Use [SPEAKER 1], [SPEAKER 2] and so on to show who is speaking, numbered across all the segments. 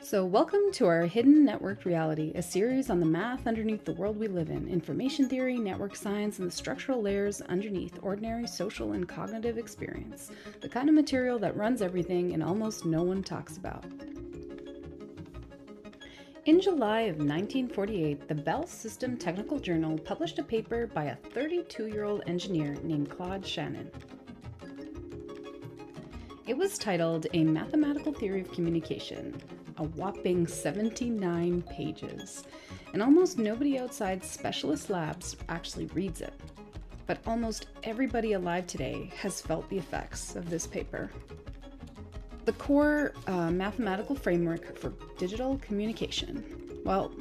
[SPEAKER 1] So welcome to our Hidden Networked Reality, a series on the math underneath the world we live in, information theory, network science, and the structural layers underneath ordinary social and cognitive experience, the kind of material that runs everything and almost no one talks about. In July of 1948, the Bell System Technical Journal published a paper by a 32-year-old engineer named Claude Shannon. It was titled A Mathematical Theory of Communication, a whopping 79 pages, and almost nobody outside specialist labs actually reads it. But almost everybody alive today has felt the effects of this paper. The core mathematical framework for digital communication. Well,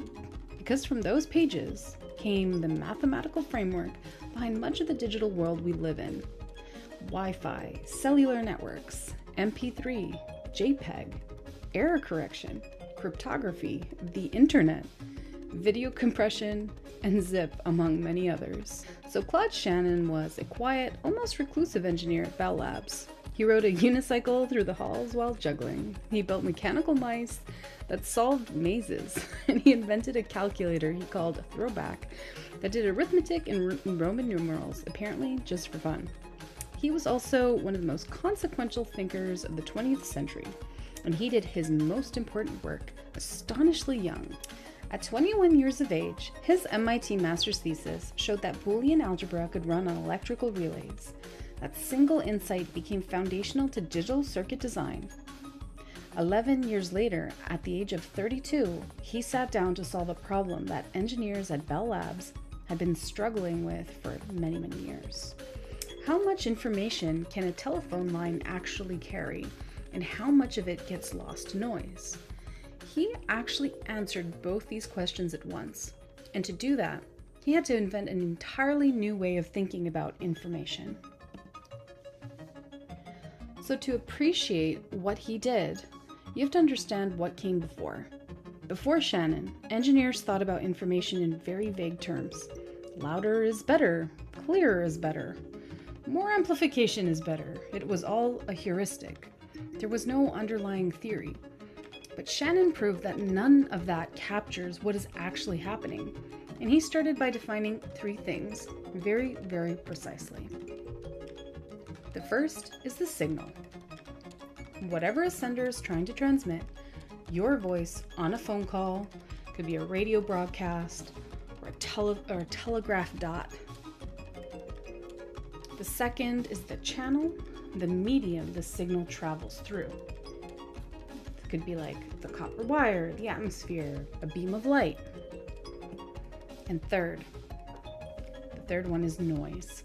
[SPEAKER 1] because from those pages came the mathematical framework behind much of the digital world we live in. Wi-Fi, cellular networks, MP3, JPEG, error correction, cryptography, the internet, video compression, and zip, among many others. So Claude Shannon was a quiet, almost reclusive engineer at Bell Labs. He rode a unicycle through the halls while juggling. He built mechanical mice that solved mazes, and he invented a calculator he called a throwback that did arithmetic in Roman numerals, apparently just for fun. He was also one of the most consequential thinkers of the 20th century, and he did his most important work astonishingly young. At 21 years of age, his MIT master's thesis showed that Boolean algebra could run on electrical relays. That single insight became foundational to digital circuit design. 11 years later, at the age of 32, he sat down to solve a problem that engineers at Bell Labs had been struggling with for many, many years. How much information can a telephone line actually carry, and how much of it gets lost to noise? He actually answered both these questions at once, and to do that, he had to invent an entirely new way of thinking about information. So to appreciate what he did, you have to understand what came before. Before Shannon, engineers thought about information in very vague terms. Louder is better, clearer is better, more amplification is better. It was all a heuristic. There was no underlying theory. But Shannon proved that none of that captures what is actually happening. And he started by defining three things very, very precisely. The first is the signal. Whatever a sender is trying to transmit, your voice on a phone call, could be a radio broadcast or a telegraph dot. The second is the channel, the medium the signal travels through. It could be like the copper wire, the atmosphere, a beam of light. And the third one is noise.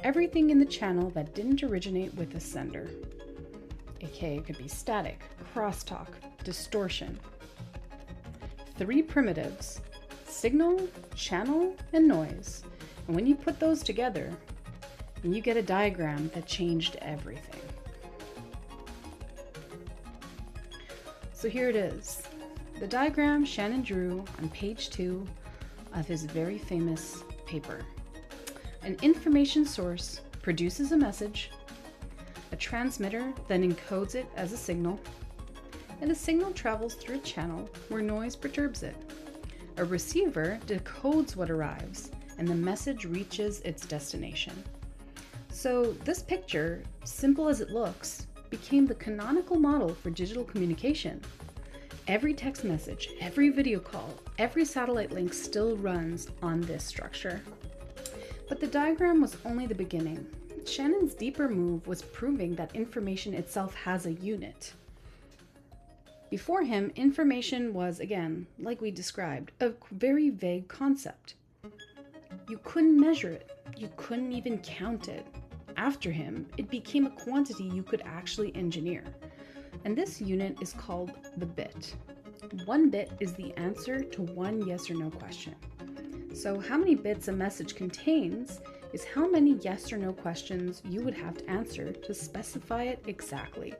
[SPEAKER 1] Everything in the channel that didn't originate with the sender. AKA it could be static, crosstalk, distortion. Three primitives: signal, channel, and noise. And when you put those together, you get a diagram that changed everything. So here it is, the diagram Shannon drew on page 2 of his very famous paper. An information source produces a message, a transmitter then encodes it as a signal, and the signal travels through a channel where noise perturbs it. A receiver decodes what arrives, and the message reaches its destination. So this picture, simple as it looks, became the canonical model for digital communication. Every text message, every video call, every satellite link still runs on this structure. But the diagram was only the beginning. Shannon's deeper move was proving that information itself has a unit. Before him, information was, again, like we described, a very vague concept. You couldn't measure it. You couldn't even count it. After him, it became a quantity you could actually engineer. And this unit is called the bit. 1 bit is the answer to one yes or no question. So how many bits a message contains is how many yes or no questions you would have to answer to specify it exactly.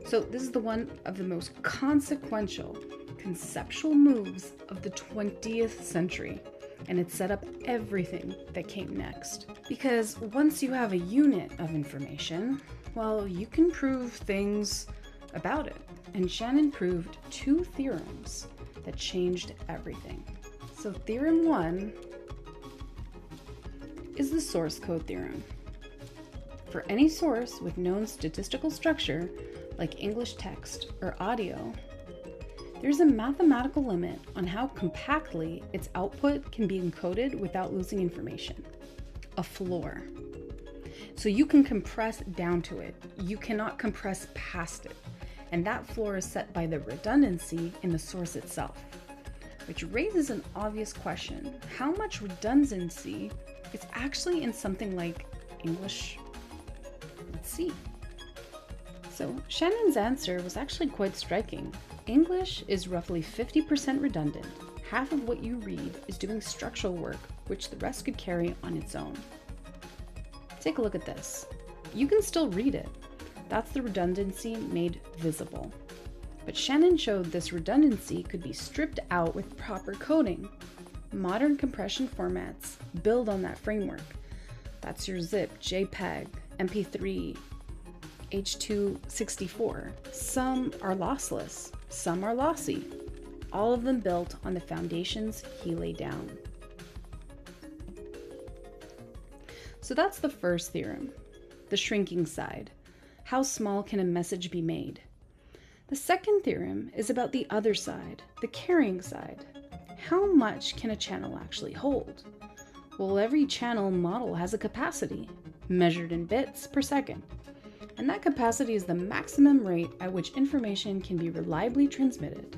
[SPEAKER 1] So this is one of the most consequential conceptual moves of the 20th century. And it set up everything that came next. Because once you have a unit of information, well, you can prove things about it. And Shannon proved two theorems that changed everything. So theorem 1 is the source code theorem. For any source with known statistical structure, like English text or audio, there's a mathematical limit on how compactly its output can be encoded without losing information. A floor. So you can compress down to it. You cannot compress past it. And that floor is set by the redundancy in the source itself, which raises an obvious question. How much redundancy is actually in something like English? Let's see. So Shannon's answer was actually quite striking. English is roughly 50% redundant. Half of what you read is doing structural work, which the rest could carry on its own. Take a look at this. You can still read it. That's the redundancy made visible. But Shannon showed this redundancy could be stripped out with proper coding. Modern compression formats build on that framework. That's your zip, JPEG, MP3, H.264. Some are lossless, some are lossy. All of them built on the foundations he laid down. So that's the first theorem, the shrinking side. How small can a message be made? The second theorem is about the other side, the carrying side. How much can a channel actually hold? Well, every channel model has a capacity, measured in bits per second. And that capacity is the maximum rate at which information can be reliably transmitted.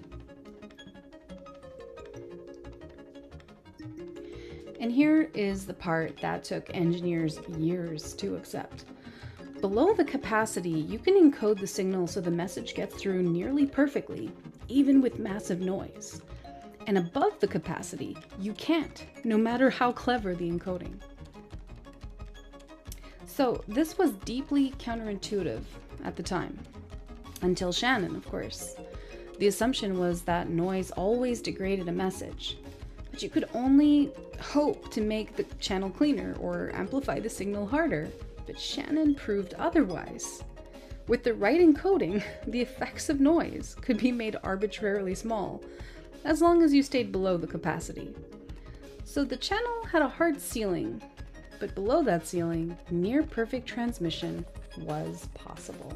[SPEAKER 1] And here is the part that took engineers years to accept. Below the capacity, you can encode the signal so the message gets through nearly perfectly, even with massive noise. And above the capacity, you can't, no matter how clever the encoding. So this was deeply counterintuitive at the time, until Shannon, of course. The assumption was that noise always degraded a message, but you could only hope to make the channel cleaner or amplify the signal harder. But Shannon proved otherwise. With the right encoding, the effects of noise could be made arbitrarily small, as long as you stayed below the capacity. So the channel had a hard ceiling, but below that ceiling, near perfect transmission was possible.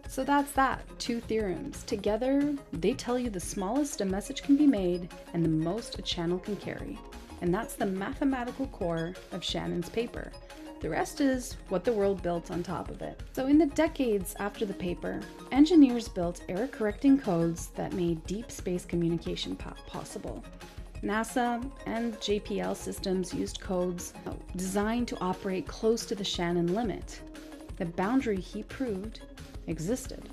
[SPEAKER 1] So that's that, two theorems. Together, they tell you the smallest a message can be made and the most a channel can carry. And that's the mathematical core of Shannon's paper. The rest is what the world built on top of it. So in the decades after the paper, engineers built error-correcting codes that made deep space communication possible. NASA and JPL systems used codes designed to operate close to the Shannon limit. The boundary he proved existed.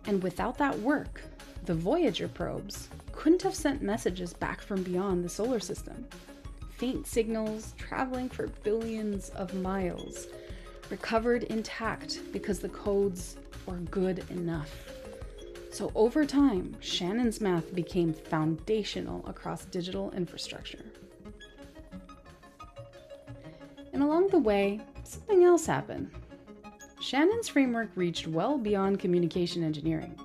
[SPEAKER 1] And without that work, the Voyager probes couldn't have sent messages back from beyond the solar system. Faint signals traveling for billions of miles, recovered intact because the codes were good enough. So over time, Shannon's math became foundational across digital infrastructure. And along the way, something else happened. Shannon's framework reached well beyond communication engineering.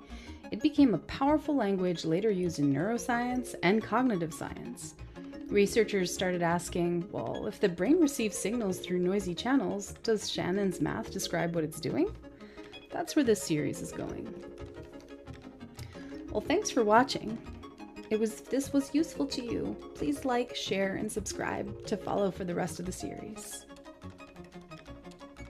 [SPEAKER 1] It became a powerful language later used in neuroscience and cognitive science. Researchers started asking, well, if the brain receives signals through noisy channels, does Shannon's math describe what it's doing? That's where this series is going. Well, thanks for watching. If this was useful to you, please like, share, and subscribe to follow for the rest of the series.